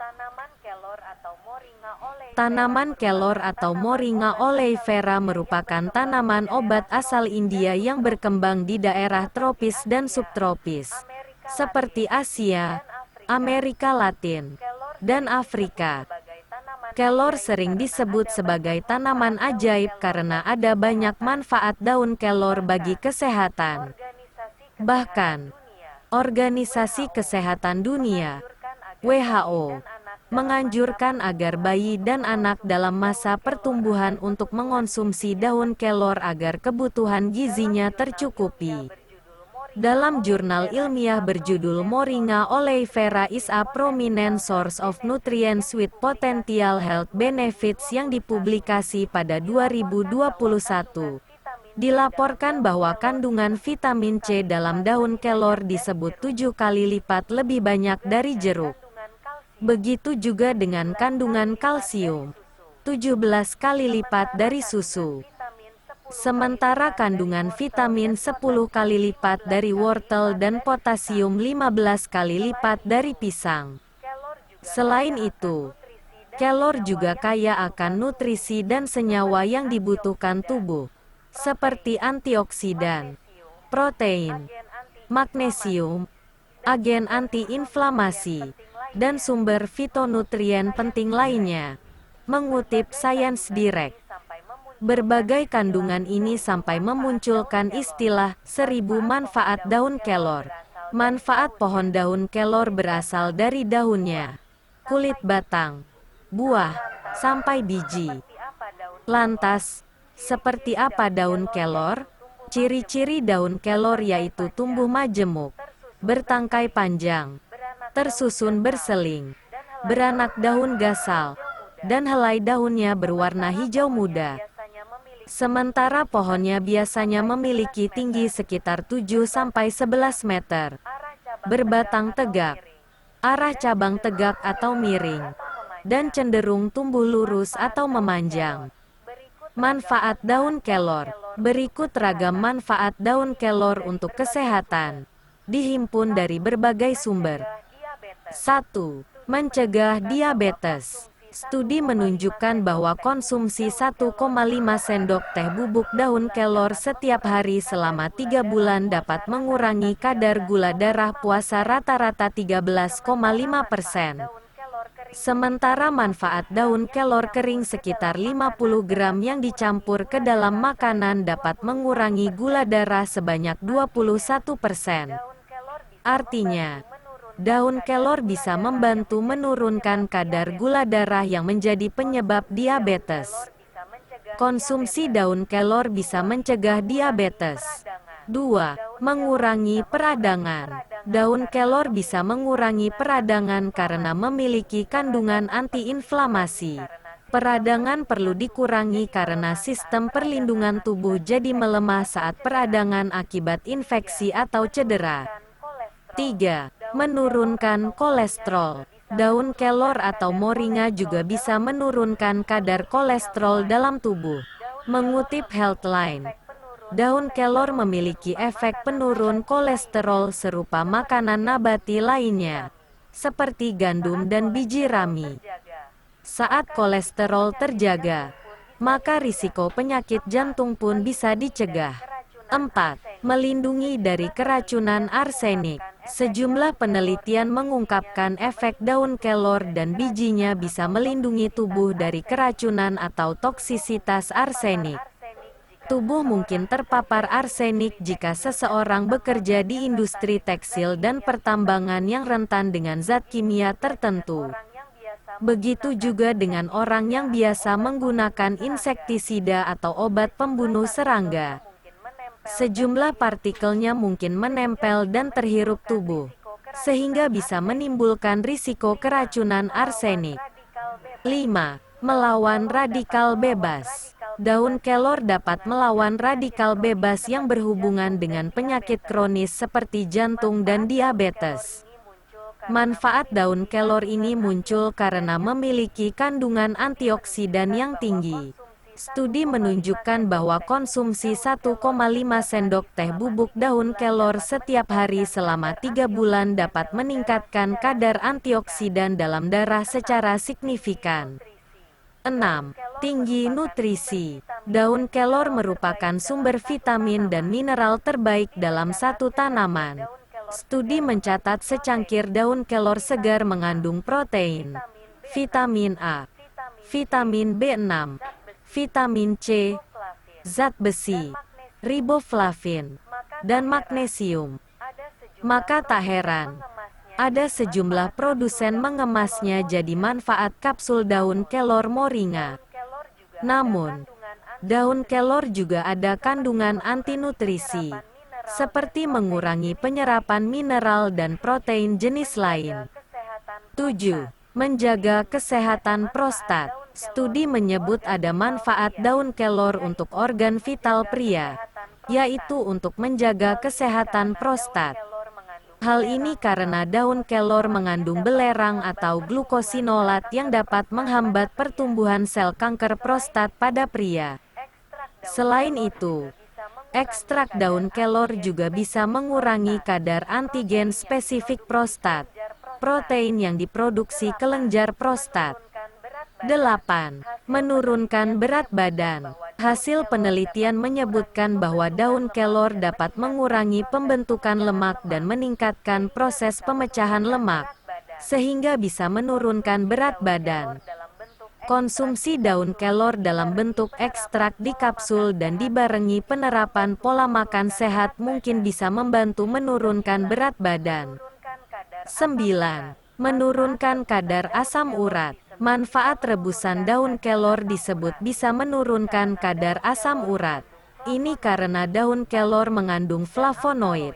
Tanaman kelor atau Moringa oleifera merupakan tanaman obat asal India yang berkembang di daerah tropis dan subtropis, seperti Asia, Amerika Latin, dan Afrika. Kelor sering disebut sebagai tanaman ajaib karena ada banyak manfaat daun kelor bagi kesehatan. Bahkan, Organisasi Kesehatan Dunia (WHO) menganjurkan agar bayi dan anak dalam masa pertumbuhan untuk mengonsumsi daun kelor agar kebutuhan gizinya tercukupi. Dalam jurnal ilmiah berjudul Moringa oleifera is a prominent source of nutrients with potential health benefits yang dipublikasi pada 2021, dilaporkan bahwa kandungan vitamin C dalam daun kelor disebut 7 kali lipat lebih banyak dari jeruk. Begitu juga dengan kandungan kalsium, 17 kali lipat dari susu. Sementara kandungan vitamin 10 kali lipat dari wortel dan potasium 15 kali lipat dari pisang. Selain itu, kelor juga kaya akan nutrisi dan senyawa yang dibutuhkan tubuh, seperti antioksidan, protein, magnesium, agen anti-inflamasi, dan sumber fitonutrien penting lainnya. Mengutip Science Direct, berbagai kandungan ini sampai memunculkan istilah 1000 manfaat daun kelor. Manfaat pohon daun kelor berasal dari daunnya, kulit batang, buah, sampai biji. Lantas, seperti apa daun kelor? Ciri-ciri daun kelor yaitu tumbuh majemuk, bertangkai panjang, tersusun berseling, beranak daun gasal, dan helai daunnya berwarna hijau muda. Sementara pohonnya biasanya memiliki tinggi sekitar 7-11 meter, berbatang tegak, arah cabang tegak atau miring, dan cenderung tumbuh lurus atau memanjang. Manfaat daun kelor. Berikut ragam manfaat daun kelor untuk kesehatan, dihimpun dari berbagai sumber. 1. Mencegah diabetes. Studi menunjukkan bahwa konsumsi 1,5 sendok teh bubuk daun kelor setiap hari selama 3 bulan dapat mengurangi kadar gula darah puasa rata-rata 13,5%. Sementara manfaat daun kelor kering sekitar 50 gram yang dicampur ke dalam makanan dapat mengurangi gula darah sebanyak 21%. Artinya, daun kelor bisa membantu menurunkan kadar gula darah yang menjadi penyebab diabetes. Konsumsi daun kelor bisa mencegah diabetes. 2. Mengurangi peradangan. Daun kelor bisa mengurangi peradangan karena memiliki kandungan antiinflamasi. Peradangan perlu dikurangi karena sistem perlindungan tubuh jadi melemah saat peradangan akibat infeksi atau cedera. 3. Menurunkan kolesterol. Daun kelor atau moringa juga bisa menurunkan kadar kolesterol dalam tubuh. Mengutip Healthline, daun kelor memiliki efek penurun kolesterol serupa makanan nabati lainnya, seperti gandum dan biji rami. Saat kolesterol terjaga, maka risiko penyakit jantung pun bisa dicegah. 4. Melindungi dari keracunan arsenik. Sejumlah penelitian mengungkapkan efek daun kelor dan bijinya bisa melindungi tubuh dari keracunan atau toksisitas arsenik. Tubuh mungkin terpapar arsenik jika seseorang bekerja di industri tekstil dan pertambangan yang rentan dengan zat kimia tertentu. Begitu juga dengan orang yang biasa menggunakan insektisida atau obat pembunuh serangga. Sejumlah partikelnya mungkin menempel dan terhirup tubuh, sehingga bisa menimbulkan risiko keracunan arsenik. 5. Melawan radikal bebas. Daun kelor dapat melawan radikal bebas yang berhubungan dengan penyakit kronis seperti jantung dan diabetes. Manfaat daun kelor ini muncul karena memiliki kandungan antioksidan yang tinggi. Studi menunjukkan bahwa konsumsi 1,5 sendok teh bubuk daun kelor setiap hari selama 3 bulan dapat meningkatkan kadar antioksidan dalam darah secara signifikan. 6. Tinggi nutrisi. Daun kelor merupakan sumber vitamin dan mineral terbaik dalam satu tanaman. Studi mencatat secangkir daun kelor segar mengandung protein, vitamin A, vitamin B6, vitamin C, zat besi, riboflavin, dan magnesium. Maka tak heran, ada sejumlah produsen mengemasnya jadi manfaat kapsul daun kelor moringa. Namun, daun kelor juga ada kandungan antinutrisi, seperti mengurangi penyerapan mineral dan protein jenis lain. 7. Menjaga kesehatan prostat. Studi menyebut ada manfaat daun kelor untuk organ vital pria, yaitu untuk menjaga kesehatan prostat. Hal ini karena daun kelor mengandung belerang atau glukosinolat yang dapat menghambat pertumbuhan sel kanker prostat pada pria. Selain itu, ekstrak daun kelor juga bisa mengurangi kadar antigen spesifik prostat, protein yang diproduksi kelenjar prostat. 8. Menurunkan berat badan. Hasil penelitian menyebutkan bahwa daun kelor dapat mengurangi pembentukan lemak dan meningkatkan proses pemecahan lemak, sehingga bisa menurunkan berat badan. Konsumsi daun kelor dalam bentuk ekstrak di kapsul dan dibarengi penerapan pola makan sehat mungkin bisa membantu menurunkan berat badan. 9. Menurunkan kadar asam urat. Manfaat rebusan daun kelor disebut bisa menurunkan kadar asam urat. Ini karena daun kelor mengandung flavonoid,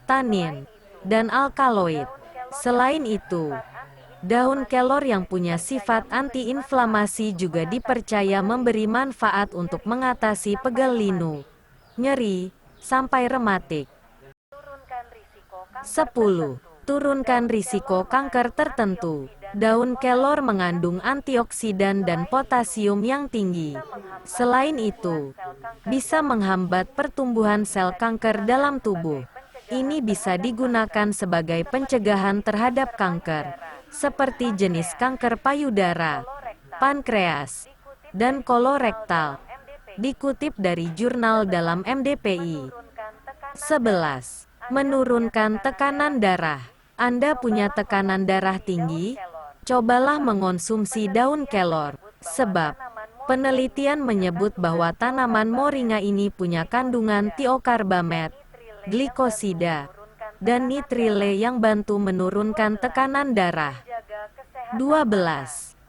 tanin, dan alkaloid. Selain itu, daun kelor yang punya sifat antiinflamasi juga dipercaya memberi manfaat untuk mengatasi pegal linu, nyeri, sampai rematik. 10. Turunkan risiko kanker tertentu. Daun kelor mengandung antioksidan dan potasium yang tinggi. Selain itu, bisa menghambat pertumbuhan sel kanker dalam tubuh. Ini bisa digunakan sebagai pencegahan terhadap kanker, seperti jenis kanker payudara, pankreas, dan kolorektal. Dikutip dari jurnal dalam MDPI. 11. Menurunkan tekanan darah. Anda punya tekanan darah tinggi? Cobalah mengonsumsi daun kelor, sebab penelitian menyebut bahwa tanaman moringa ini punya kandungan tiokarbamet, glikosida, dan nitrile yang bantu menurunkan tekanan darah. 12.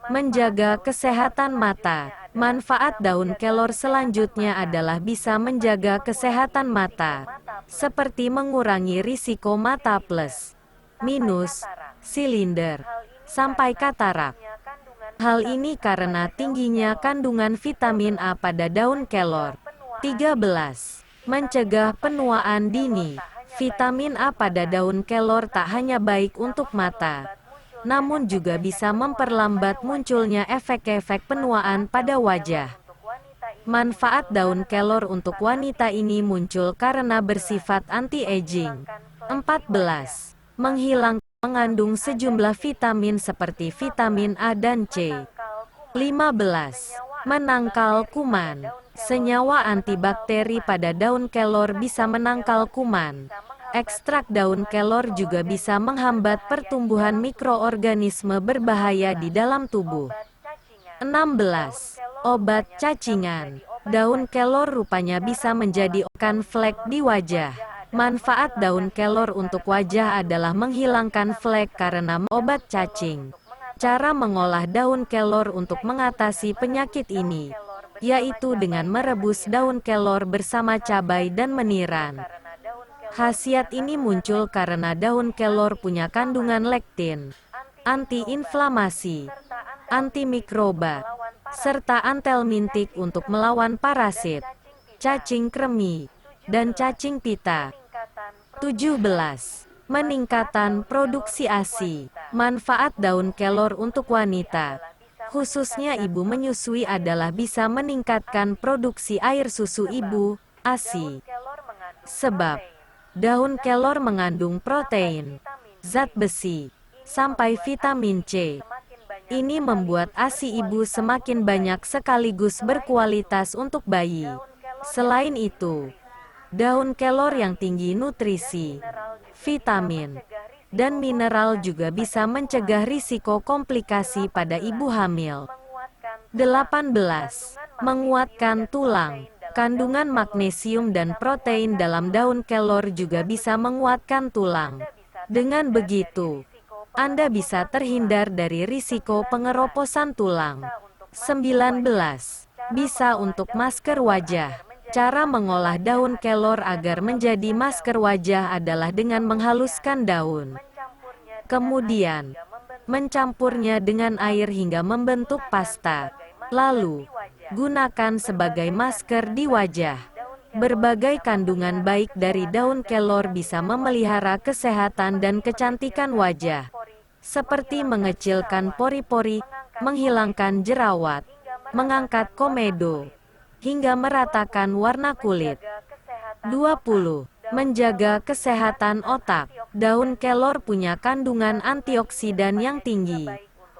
Menjaga kesehatan mata. Manfaat daun kelor selanjutnya adalah bisa menjaga kesehatan mata, seperti mengurangi risiko mata plus, minus, silinder, sampai katarak. Hal ini karena tingginya kandungan vitamin A pada daun kelor. 13. Mencegah penuaan dini. Vitamin A pada daun kelor tak hanya baik untuk mata, namun juga bisa memperlambat munculnya efek-efek penuaan pada wajah. Manfaat daun kelor untuk wanita ini muncul karena bersifat anti-aging. 14. Mengandung sejumlah vitamin seperti vitamin A dan C. 15. Menangkal kuman. Senyawa antibakteri pada daun kelor bisa menangkal kuman. Ekstrak daun kelor juga bisa menghambat pertumbuhan mikroorganisme berbahaya di dalam tubuh. 16. Obat cacingan. Daun kelor rupanya bisa menjadi obat flek di wajah. Manfaat daun kelor untuk wajah adalah menghilangkan flek karena obat cacing. Cara mengolah daun kelor untuk mengatasi penyakit ini, yaitu dengan merebus daun kelor bersama cabai dan meniran. Khasiat ini muncul karena daun kelor punya kandungan lektin, anti-inflamasi, antimikroba, serta antelmintik untuk melawan parasit, cacing kremi, dan cacing pita. 17. Meningkatan produksi ASI. Manfaat daun kelor untuk wanita. khususnya ibu menyusui adalah bisa meningkatkan produksi air susu ibu, ASI. Sebab, daun kelor mengandung protein, zat besi, sampai vitamin C. Ini membuat ASI ibu semakin banyak sekaligus berkualitas untuk bayi. Selain itu, daun kelor yang tinggi nutrisi, vitamin, dan mineral juga bisa mencegah risiko komplikasi pada ibu hamil. 18. Menguatkan tulang. Kandungan magnesium dan protein dalam daun kelor juga bisa menguatkan tulang. Dengan begitu, Anda bisa terhindar dari risiko pengeroposan tulang. 19. Bisa untuk masker wajah. Cara mengolah daun kelor agar menjadi masker wajah adalah dengan menghaluskan daun. Kemudian, mencampurnya dengan air hingga membentuk pasta. Lalu, gunakan sebagai masker di wajah. Berbagai kandungan baik dari daun kelor bisa memelihara kesehatan dan kecantikan wajah, seperti mengecilkan pori-pori, menghilangkan jerawat, mengangkat komedo, hingga meratakan warna kulit. 20. Menjaga kesehatan otak. Daun kelor punya kandungan antioksidan yang tinggi.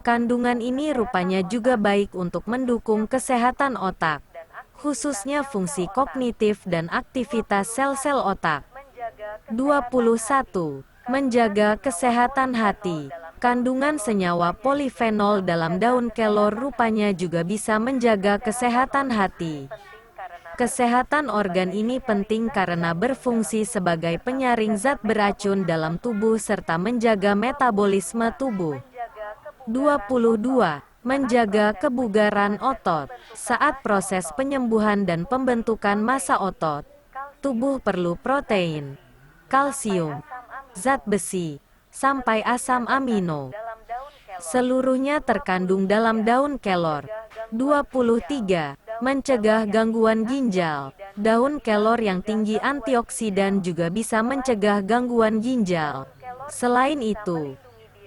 Kandungan ini rupanya juga baik untuk mendukung kesehatan otak, khususnya fungsi kognitif dan aktivitas sel-sel otak. 21. Menjaga kesehatan hati. Kandungan senyawa polifenol dalam daun kelor rupanya juga bisa menjaga kesehatan hati. Kesehatan organ ini penting karena berfungsi sebagai penyaring zat beracun dalam tubuh serta menjaga metabolisme tubuh. 22. Menjaga kebugaran otot. Saat proses penyembuhan dan pembentukan massa otot, tubuh perlu protein, kalsium, zat besi, sampai asam amino. Seluruhnya terkandung dalam daun kelor. 23. Mencegah gangguan ginjal. Daun kelor yang tinggi antioksidan juga bisa mencegah gangguan ginjal. Selain itu,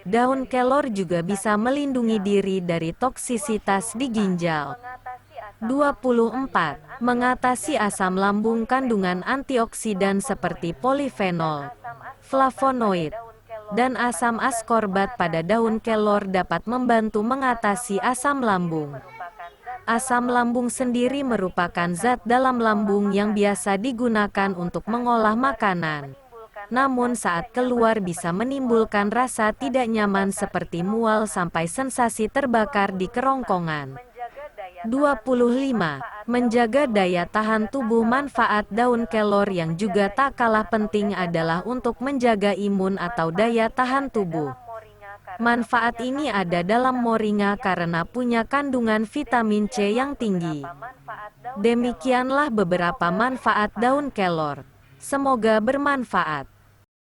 daun kelor juga bisa melindungi diri dari toksisitas di ginjal. 24. Mengatasi asam lambung. Kandungan antioksidan seperti polifenol, flavonoid, dan asam askorbat pada daun kelor dapat membantu mengatasi asam lambung. Asam lambung sendiri merupakan zat dalam lambung yang biasa digunakan untuk mengolah makanan. Namun saat keluar bisa menimbulkan rasa tidak nyaman seperti mual sampai sensasi terbakar di kerongkongan. 25. Menjaga daya tahan tubuh. Manfaat daun kelor yang juga tak kalah penting adalah untuk menjaga imun atau daya tahan tubuh. Manfaat ini ada dalam moringa karena punya kandungan vitamin C yang tinggi. Demikianlah beberapa manfaat daun kelor. Semoga bermanfaat.